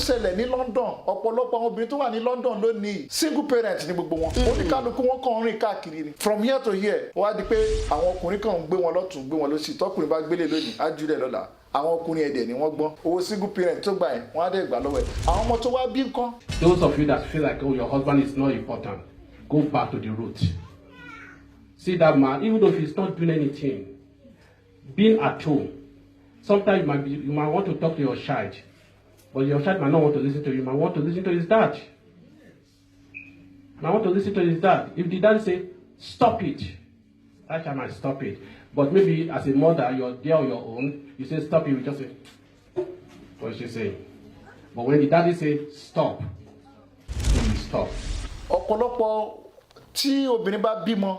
ṣẹlẹ̀ ní London ọ̀pọ̀lọpọ̀ àwọn obìnrin tó wà ní London lónìí single parent ní gbogbo wọn oníkálukú wọn kàn ń rìn káàkiri ni from here to here wọ́n á di pé àwọn ọkùnrin kan ń gbé wọn lọ́tún gbé wọn lọ́sì tọkùnrin bá gbélé lónìí á jù lẹ̀ lọ́la àwọn ọkùnrin ẹ̀dẹ̀ ni wọ́n gbọ́n owó single parent tó gbà ẹ̀ wọ́n á dẹ̀ gbà lọ́wọ́ ẹ̀ àwọn ọmọ tó wá bí nǹkan. Those of you that feel like oh your husband is not important, go back to the root. See that man, even though he's not doing anything, being at home. Sometimes you might want to talk to your child, but your child might not want to listen to you. You might want to listen to his dad. Might want to listen to his dad. If the dad say stop it, that child might stop it. But maybe as a mother, you're there on your own. You say stop it, you just say, what is she saying? But when the daddy say stop, you stop. Ọ̀pọ̀lọpọ̀ tí obìnrin bá bímọ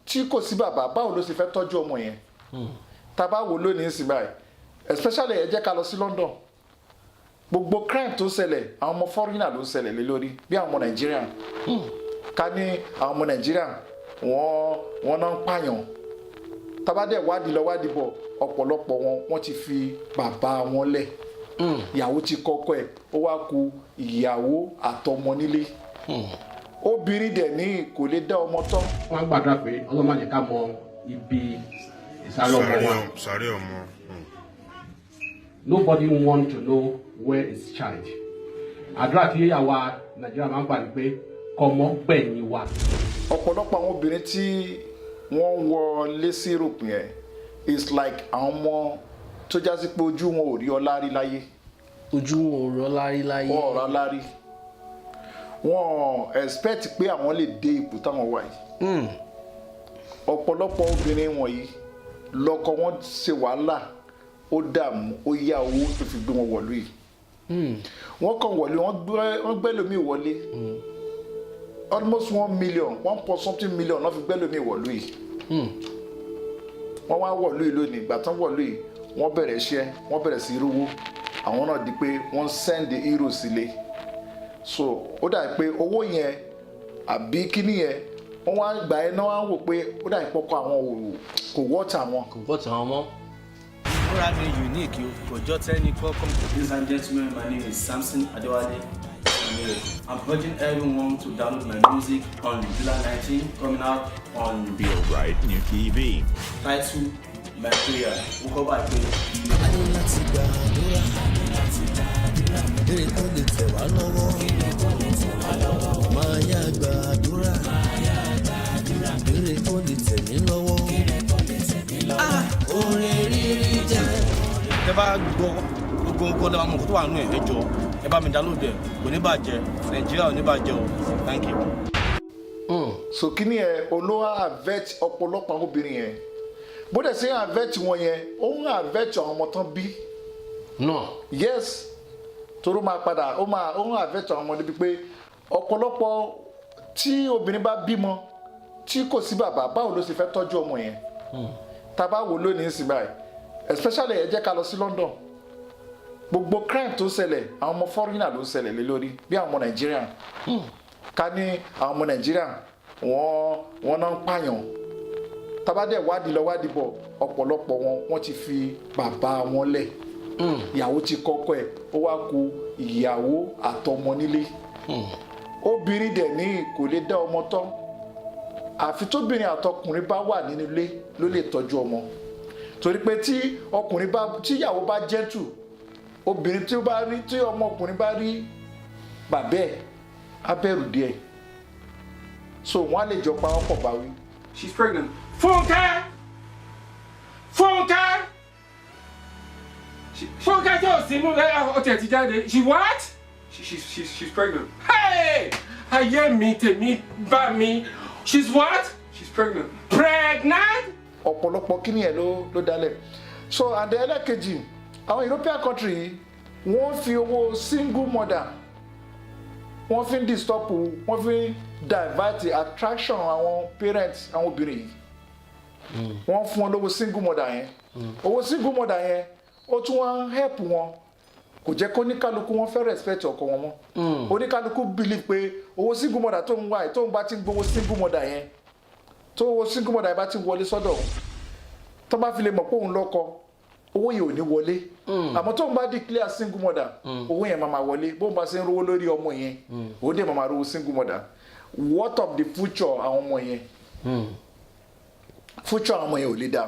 tí kò sí bàbá báwo ló ṣe fẹ́ tọ́jú ọmọ yẹn tá bá wò lónìí sí báyìí especially ẹ jẹ́ ká lọ sí London gbogbo crime tó ṣẹlẹ̀ àwọn ọmọ foreigner ló ṣẹlẹ̀ lé lórí bí àwọn ọmọ Nàìjíríà ká ní àwọn ọmọ Nàìjíríà wọ́n náà ń pààyàn tá bá dẹ̀ wádìí lọ wádìí bọ̀ ọ̀pọ̀lọpọ̀ wọ́n ti fi bàbá wọn lẹ̀ ìyàwó ti kọ́kọ́ ẹ̀ ó wá kù ìyàwó àtọmọ nílé obìnrin dẹ̀ ní kò lè dá ọmọ tán. wọ́n gbàdúrà pé ọlọ́mọ yẹn ká mọ ibi ìsàlẹ̀ ọmọ wa. sàrẹ́ ọmọ. Nobody want to know where his child. àdúrà tí àwa Nàìjíríà máa ń gbà ní pé kọ́mọ gbẹ̀yìn wa. ọ̀pọ̀lọpọ̀ àwọn obìnrin tí wọ́n wọlé sí Europe yẹn it's like àwọn ọmọ tó jásí pé ojú wọn ò rí ọlá rí láyé. ojú wọn ò rí ọlá rí láyé. wọ́n ò rí ọlá rí. wọ́n expect pé àwọn lè dé ipò táwọn wà yìí. ọ̀pọ̀lọpọ̀ obìnrin wọ̀nyí lọ́kọ wọn ṣe wàhálà ó dààmú ó yá owó tó fi gbé wọn wọ̀lú yìí. wọ́n kàn wọlé wọ́n gbẹ́ lómi wọlé almost 1 million 1.something million wọ́n fi gbẹ́ lómi wọ̀lú yìí. wọ́n wá wọ̀lú yìí lónìí ìgbà tán wọ̀lú yìí wọ́n bẹ̀rẹ̀ iṣẹ́ wọ́n bẹ̀rẹ̀ sí rówó àwọn náà di pé wọ́n send euro sílé. So ó dà pé owó yẹn àbí kíní yẹn wọ́n wá gbà ẹ́ náà wá wò pé ó dà ìpọ́kọ àwọn kò wọ́ọ̀tì àwọn. kò wọ́ọ̀tì àwọn mọ́. Ìmúra mi unique o, kò jọ tẹ́ni kọ́kọ́. Ladies and gentlemen, my name is Samson Adewale. I'm urging everyone to download my music on July 19, coming out on Feel Right New TV. Title My Prayer. We'll go back to it. Èrè tó lè tẹ̀ wá lọ́wọ́ máa yá gbàdúrà èrè tó lè tẹ̀ mí lọ́wọ́ orin rírí jẹ́. Ẹ bá gbọ́ gbogbo nǹkan dábàá mọ̀ kó tó wà nù ẹ̀ ẹ jọ̀ọ́ ẹ bá mi download ẹ̀ kò ní bàjẹ́ Nàìjíríà ò ní bàjẹ́ o thank you. So kíní ẹ olówó àvẹ́tì ọ̀pọ̀lọpọ̀ àwọn obìnrin yẹn bó dẹ̀ ṣe àvẹ́tì wọn yẹn ó ń àvẹ́tì àwọn ọmọ tán bí. náà. Yes toro máa padà ó ń àfẹ́tọ̀ àwọn ọmọdé pé ọ̀pọ̀lọpọ̀ tí obìnrin bá bímọ tí kò sí bàbá báwo ló ṣe fẹ́ tọ́jú ọmọ yẹn tá bá wò lónìí sí báyìí especially ẹ jẹ́ ká lọ sí London gbogbo crime tó ṣẹlẹ̀ àwọn ọmọ foreigner ló ṣẹlẹ̀ lé lórí bí àwọn ọmọ Nàìjíríà ká ní àwọn ọmọ Nàìjíríà wọ́n náà ń pààyàn tá bá dẹ̀ wádìí lọ wádìí bọ̀ ọ̀pọ̀lọpọ̀ wọ́n ti fi bàbá wọn lẹ̀. Ìyàwó ti kọ́kọ́ ẹ̀ ó wá kù ìyàwó àtọmọ nílé. Obìnrin dẹ̀ ní kò lè dá ọmọ tán àfi tóbìnrin àtọkùnrin bá wà nínú ilé ló lè tọ́jú ọmọ torí pé tí ìyàwó bá gentle obìnrin tí ọmọkùnrin bá rí bàbá ẹ̀ á bẹ̀rù díẹ̀ so wọ́n á lè jọ pa wọ́n pọ̀ báwí. She's pregnant. Fúnkẹ́! Fúnkẹ́! Fúnkẹ́ tó sí mú ọtí ẹ̀ ti jáde. She what? She's pregnant. Hey! Ayé mi tèmi bá mi. She's what? She's pregnant. Pregnant? Ọ̀pọ̀lọpọ̀ kíni ẹ̀ ló dálẹ̀. So and the ẹlẹ́kejì àwọn European country wọ́n fi owó single mother wọ́n fi ń disturb wọ́n fi ń divert attraction àwọn parents àwọn obìnrin yìí wọ́n fún wọn lówó single mother yẹn owó single mother yẹn ó tún wọ́n help wọn kò jẹ́ kó oníkálukú wọn fẹ́ respect ọkọ wọn mọ́ oníkálukú believe pé owó single mother tó ń wá tó ń bá ti ń gbowó single mother yẹn tó owó single mother yẹn bá ti wọlé sọ́dọ̀ tó bá fi lè mọ̀ pé òun lọ́kọ owó yẹn ò ní wọlé àmọ́ tó ń bá declare single mother owó yẹn máa wọlé bó ń bá ṣe ń rówó lórí ọmọ yẹn ó dẹ̀ máa rówó single mother what of the future àwọn ọmọ yẹn future àwọn ọmọ yẹn ò lè dá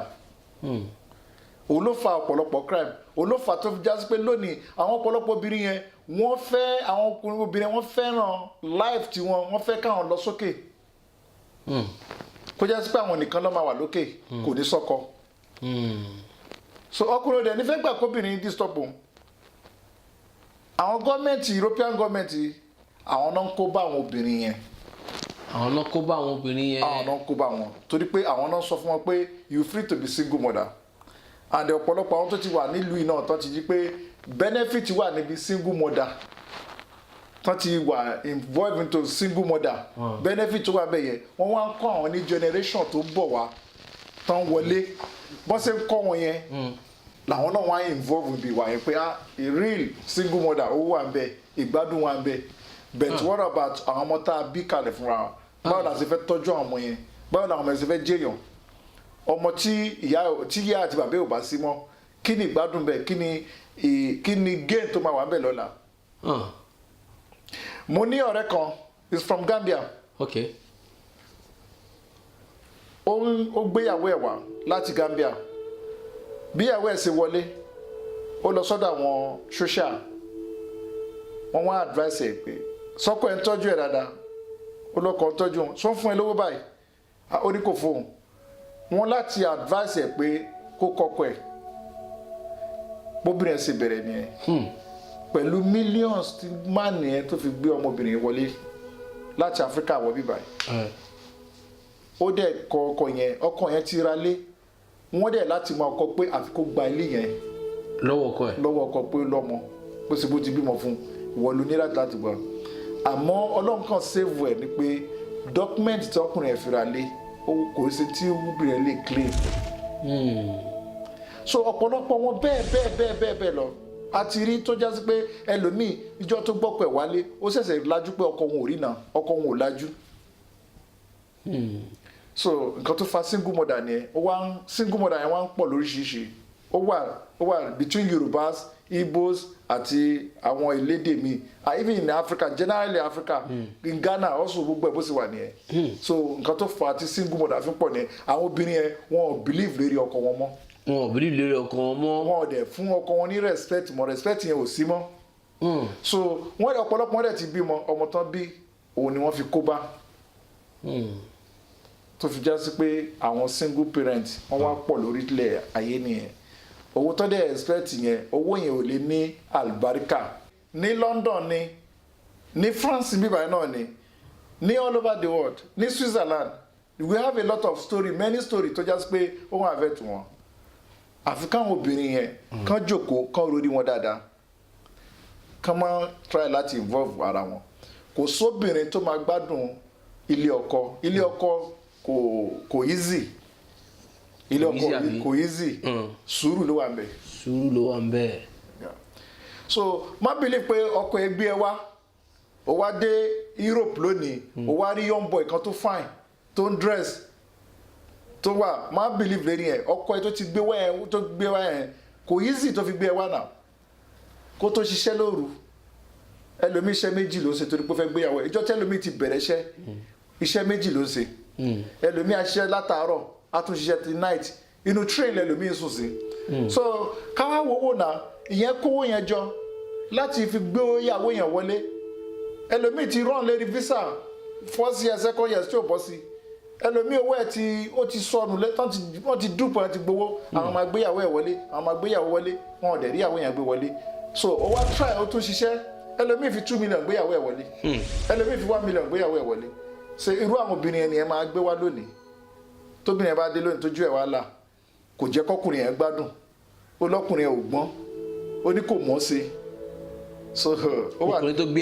òun ló fa ọ̀pọ̀lọpọ̀ crime òun ló fa tó fi jásí pé lónìí àwọn ọ̀pọ̀lọpọ̀ obìnrin yẹn wọ́n fẹ́ àwọn ọkùnrin obìnrin wọ́n fẹ́ràn life tiwọn wọ́n fẹ́ káwọn lọ sókè kó jásí pé àwọn nìkan ló máa wà lókè kò ní sọ́kọ so ọkùnrin òde nífẹ̀ẹ́ gbà kóbìnrin disturb òun àwọn gọ́ọ̀mẹ̀ntì European gọ́ọ̀mẹ̀ntì àwọn náà ń kó bá àwọn obìnrin yẹn àwọn náà kó bá àwọn obìnrin yẹn àwọn náà ń kó bá wọn torí pé àwọn náà sọ fún wọn pé you free to be single mother and ọ̀pọ̀lọpọ̀ àwọn tó ti wà nílùú iná tó ti di pé benefit wà níbi single mother tó ti wà involved into single mother benefit wà bẹ́ẹ̀ yẹn wọ́n wá ń kọ́ àwọn ní generation tó bọ̀ wá tán wọlé bọ́n ṣe ń kọ́ wọn yẹn làwọn náà wá involve níbi ìwà yẹn pé a real single mother owó wà ń bẹ ìgbádùn wà ń bẹ but what about àwọn ọmọ tá a bí kalẹ̀ fúnra wọn báwo la ṣe fẹ́ tọ́jú àwọn ọmọ yẹn báwo làwọn ọmọ yẹn ṣe fẹ́ jẹ́yàn ọmọ tí ìyá àti bàbá ò bá sí mọ́ kí ni ìgbádùn bẹ́ẹ̀ kí ni gain tó máa wà bẹ́ẹ̀ lọ́la. mo ní ọ̀rẹ́ kan is from Gambia. Okay. ó gbéyàwó ẹ̀ wá láti Gambia bí ìyàwó ẹ̀ ṣe wọlé ó lọ sọ́dọ̀ àwọn social wọ́n wá advice ẹ̀ pé sọ́kọ ẹ̀ ń tọ́jú ẹ̀ dáadáa ó lọ́kọ̀ ń tọ́jú wọn sọ fún ẹ lówó báyìí ó ní kò fóun wọ́n láti advice ẹ̀ pé kó kọ́kọ́ ẹ̀ bóbìnrin ẹ̀ sì bẹ̀rẹ̀ nìyẹn pẹ̀lú millions tí máàní ẹ̀ tó fi gbé ọmọbìnrin wọlé láti Africa wọ bíbá ẹ̀ ó dẹ̀ kọ ọkọ yẹn ti ra lé wọ́n dẹ̀ láti mọ ọkọ pé àfi kó gba ilé yẹn lọ́wọ́ ọkọ pé lọ́mọ bó ṣe bó ti bímọ fún ìwọ ló ní láti gbọ́ àmọ́ Ọlọ́run kan save ẹ̀ ni pé dọ́kúmẹ́ǹtì tí ọkùnrin ẹ̀ fi ra lé kò sí tí obìnrin lè claim so ọ̀pọ̀lọpọ̀ wọn bẹ́ẹ̀ lọ a ti rí tó jásí pé ẹlòmíì ìjọ tó gbọ́pọ̀ ẹ̀ wálé ó ṣẹ̀ṣẹ̀ lajú pé ọkọ wọn ò rí náà ọkọ wọn ò lajú so nǹkan tó fa single mother nìyẹn single mother yẹn wá ń pọ̀ lóríṣiríṣi ó wà between Yorubas Igbos àti àwọn elédè míì even in Africa generally Africa in Ghana also gbogbo ẹ̀ bó ṣe wà nìyẹn so nǹkan tó fa ti single mother fi ń pọ̀ nìyẹn àwọn obìnrin yẹn wọn ò believe lórí ọkọ wọn mọ́ wọn ò believe lórí ọkọ wọn mọ́ wọn ò dẹ̀ fún ọkọ wọn ní respect mọ́ respect yẹn ò sí mọ́ so wọ́n dẹ̀ ọ̀pọ̀lọpọ̀ wọn dẹ̀ ti bímọ ọmọ tán bí òun ni wọ́n fi kó bá tó fi já sí pé àwọn single parent wọ́n wá pọ̀ lórílẹ̀ ayé nìyẹn owó tó dẹ̀ expect yẹn owó yẹn ò lè ní àlùbáríkà ní London ní France bíbáyìí náà ní all over the world ní Switzerland we have a lot of many story tó já sí pé ó wọ́n àfẹ́ tù wọ́n àfi káwọn obìnrin yẹn kán jókòó kán rori wọn dáadáa kán máa try láti involve ara wọn kò sóbìnrin tó máa gbádùn ilé ọkọ kò easy ilé ọkọ kò easy sùúrù ló wà ń bẹ so má believe pé ọkọ ẹgbẹ́ ẹ wá ó wá dé Europe lónìí ó wá rí young boy kan tó fine tó ń dress tó wà má believe lẹ́ni ẹ̀ ọkọ ẹ tó ti gbé wá yẹn kò easy tó fi gbé ẹ wá náà kó tó ṣiṣẹ́ lóru ẹlòmíì iṣẹ́ méjì ló ń ṣe torí pé ó fẹ́ gbéyàwó ẹ̀ ìjọ tẹ́lòmíì ti bẹ̀rẹ̀ iṣẹ́ méjì ló ń ṣe ẹlòmíì aṣiṣẹ́ látàárọ̀ á tún ṣiṣẹ́ ti night inú train lẹ́lòmíì sùn sí so káwá wowó náà ìyẹn kówó yẹn jọ láti fi gbé ìyàwó yẹn wọlé ẹlòmíì ti rán lérí visa first year second year tí ò bọ́ sí ẹlòmíì owó ẹ̀ ó ti sọnù wọ́n ti dúpọ̀ ẹ̀ ti gbowó àwọn máa gbéyàwó ẹ̀ wọlé wọn ò dẹ̀ rí ìyàwó yẹn gbé wọlé so ó wá try ó tún ṣiṣẹ́ ẹlòmíì fi 2 million gbéyàwó ẹ̀ wọlé ẹlòmíì fi 1 million gbéyàwó ẹ̀ wọlé ṣe irú àwọn obìnrin yẹn ni ẹ máa gbé wá lónìí tóbìnrin yẹn bá dé lónìí tójú ẹ̀ wá là kò jẹ́ kọ́kùnrin yẹn gbádùn ó lọ́kùnrin yẹn ò gbọ́n ó ní kò mọ̀ ṣe so ó wà ọkùnrin tó gbé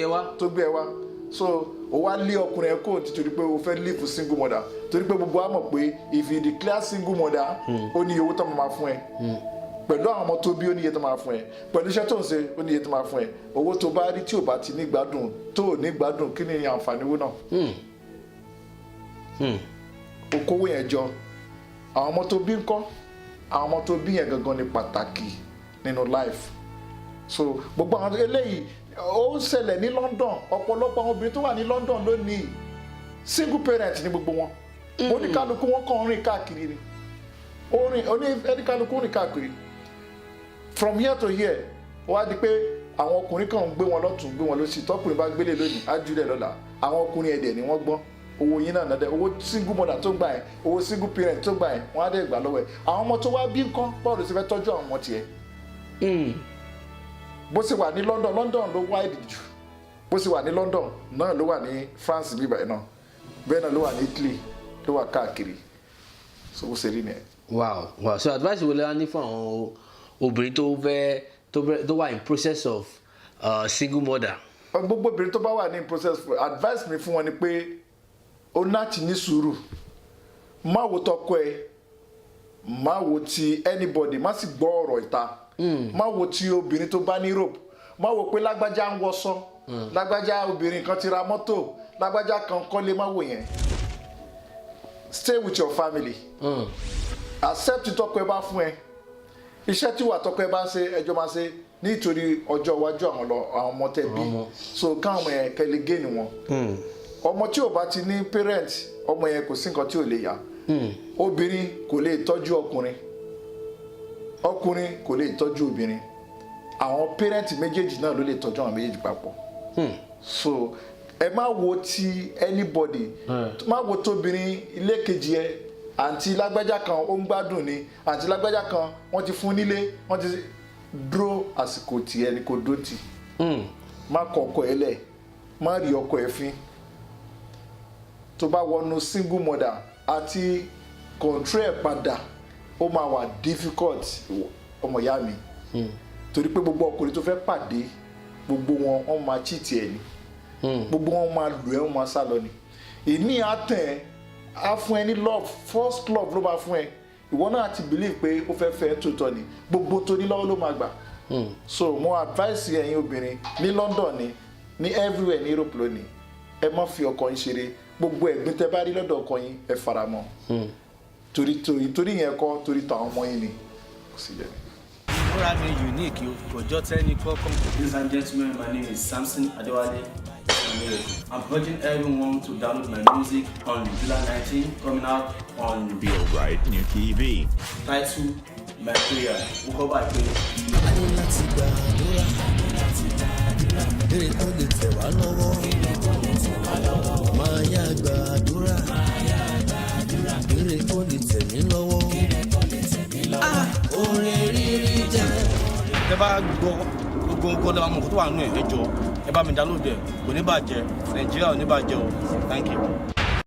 ẹ wá so ó wá lé ọkùnrin yẹn kó nítorí pé ó fẹ́ live single mother torí pé gbogbo wa mọ̀ pé if you declare single mother ó ní owó tó máa fún ẹ pẹ̀lú àwọn ọmọ tó bí ó ní iye tó máa fún ẹ pẹ̀lú iṣẹ́ tó ń ṣe ó ní iye tó máa fún ẹ owó tó bá rí tí ò bá ti ní gbádùn tó ò ní gbádùn kí ni àǹfààní owó náà okòwò yẹn jọ àwọn ọmọ tó bí ńkọ́ àwọn ọmọ tó bí yẹn gangan ni pàtàkì nínú life. So gbogbo àwọn eléyìí ó ń ṣẹlẹ̀ ní London, ọ̀pọ̀lọpọ̀ àwọn obìnrin tó wà ní London lónìí single parent ni gbogbo wọn. Oníkálukú wọn kàn ń rìn káàkiri ni, oníkálukú rìn káàkiri from here to here. Ó wá di pé àwọn ọkùnrin kan ń gbé wọn lọ́tùn gbé wọn lósì, tọkùnrin bá gbélé lónìí á jùlẹ̀ lọ́la. Àwọn ọkùnrin ẹ̀dẹ̀ ni wọ́n gbọ́n, owó yín náà nàdẹ, owó single mother tó gbà ẹ̀, owó single parent tó gbà ẹ̀, wọ́n á dẹ̀ gbà lọ́wọ́ ẹ̀. Àwọn ọmọ tó wá bí nǹkan báwo ló ṣe fẹ́ tọ́jú àwọn ọmọ tiẹ̀? Bó ṣe wà ní London, London ló wide jù. Bó ṣe wà ní London náà ló wà ní France bíbá ẹ̀ náà, bẹ́ẹ̀ náà ló wà ní Italy, ló wà káàkiri. So bó ṣe rí nìyẹn. Wow. So advice wo lẹ wá ní fún àwọn obìnrin tó wà in process of single mother? Gbogbo obìnrin tó bá wà ní process, advice mi fún wọn ni pé ó láti ní sùúrù. Má wo tọkọ ẹ, má wo ti anybody, má sì gbọ́ ọ̀rọ̀ ìta. Má wo ti obìnrin tó bá ní Europe, má wo pé lágbájá ń wọṣọ, lágbájá obìnrin kan ti ra mọ́tò, lágbájá kan kọ́lé, má wo yẹn. Stay with your family. Accept tọkọ ẹ bá fún ẹ. Iṣẹ́ tí wà tọkọ ẹ bá ń ṣe ẹjọ́ máa ṣe nítorí ọjọ́ iwájú àwọn ọmọ tẹ́ bí. So káwọn ọmọ yẹn kẹ́lẹ́ gé ni wọn. Ọmọ tí ò bá ti ní parent, ọmọ yẹn kò sí nǹkan tí ò lè yá. Obìnrin kò lè tọ́jú ọkùnrin, ọkùnrin kò lè tọ́jú obìnrin. Àwọn parent méjèèjì náà ló lè tọ́jú àwọn méjèèjì papọ̀. So ẹ má wo ti anybody, má wo tóbìnrin ilé kejì ẹ, àǹtí lágbájá kan ó ń gbádùn ni, àǹtí lágbájá kan wọ́n ti fún nílé, wọ́n ti dúró àsìkò tí ẹni kò dó tì. Má kọ ọkọ ẹ lẹ̀, má rí ọkọ ẹ fín. Tó bá wọnú single mother àti control ẹ̀ padà, ó máa wà difficult ọmọ ìyá mi. Torí pé gbogbo ọkùnrin tó fẹ́ pàdé, gbogbo wọn wọ́n máa cheat ẹ̀ ni. Gbogbo wọn máa lù ẹ́, wọ́n máa sá lọ ni. Ìní àtẹ̀ á fún ẹ ní love, first love ló máa fún ẹ. Ìwọ náà ti believe pé ó fẹ́ fẹ́ tòótọ́ ni, gbogbo tó ní lọ́wọ́ ló máa gbà. So mo advice ẹ̀yin obìnrin ní London ní everywhere ní Europe lónìí, ẹ má fi ọkọ yín ṣeré. Gbogbo ẹ̀gbin tẹ́ bá rí lọ́dọ̀ ọkọ yín ẹ faramọ́. Torí yẹn kọ́, torí tàwọn ọmọ yín ni. Kò sí jẹ́ mi. Ìmúra mi unique kò jọ tẹ́ni kọ́kọ́. Ladies and gentlemen, my name is Samson Adewale. I'm urging everyone to download my music on July 19, coming out on Feel Right New TV. title My Prayer. We'll go by prayer. a ní láti gbàdúrà èrè tó lè tẹ̀ wá lọ́wọ́ máa yá gbàdúrà èrè tó lè tẹ̀ mí lọ́wọ́ orin rírí jẹ́. Tẹ́ bá gbọ́ gbogbo nǹkan lẹ́wọ̀n mọ̀ kó tó wà nínú ẹ̀ ẹ jọ̀ọ́ ẹ bá mi download ẹ̀, kò ní bàjẹ́, Nàìjíríà ò ní bàjẹ́ o. Thank you.